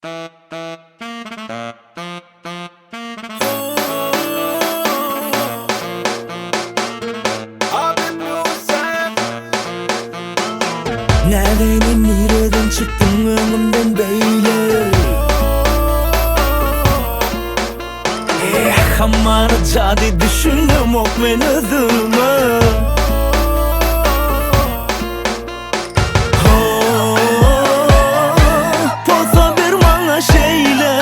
Nereden çıktın önümden böyle? Hamara jadi düşündüm ok men özüme. Poza bir bana şeyle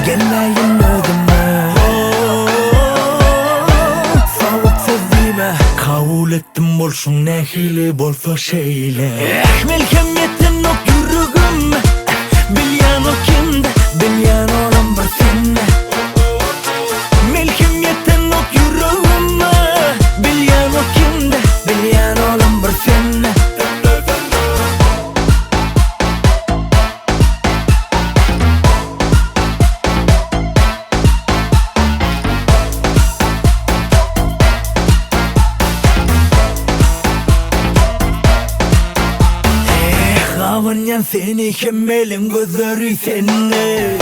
gelmeyin özüme. Soğuk sevdiğime kabul ettim, bolsun ne hile bolsa şeyle. Melkemetin ok yürügüm, bilyan o kimde, bilyan olan bir sende. Melkemetin ok yürügüm, bilyan o kimde, bilyan olan bir sende. Havanyan seni kemelim gözleri seninle.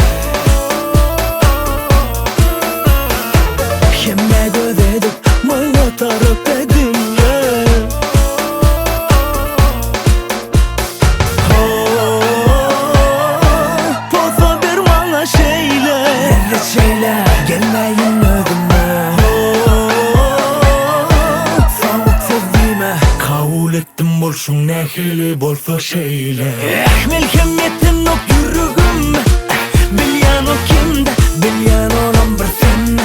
Kemme göz edip bana taraf edinle. Poza bir bana şeyle gelmeyin ödüme. Soğuk sevdiğime kabul ettim, bolsun ne hile bolsa şeyle. Melkemetin ok yürügüm, bilyan o kimde, bilyan olan bir sende.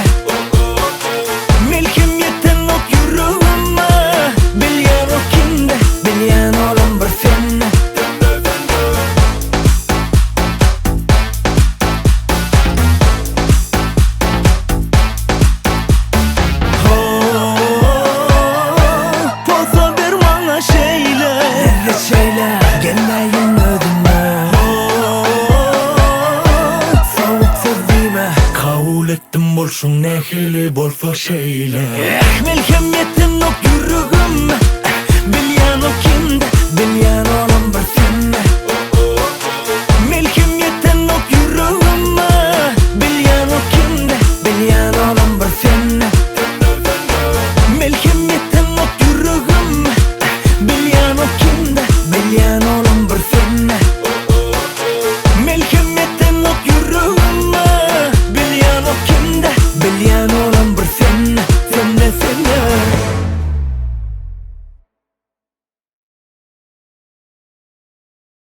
Melkemetin ok yürügüm, bilyan o kimde, bilyan olan bir sende. Poza bir bana şeyle gelmeyin ödüme. Soğuk sevdiğime kabul ettim, bolsun ne hile bolsa şeyle. Melkemetin ok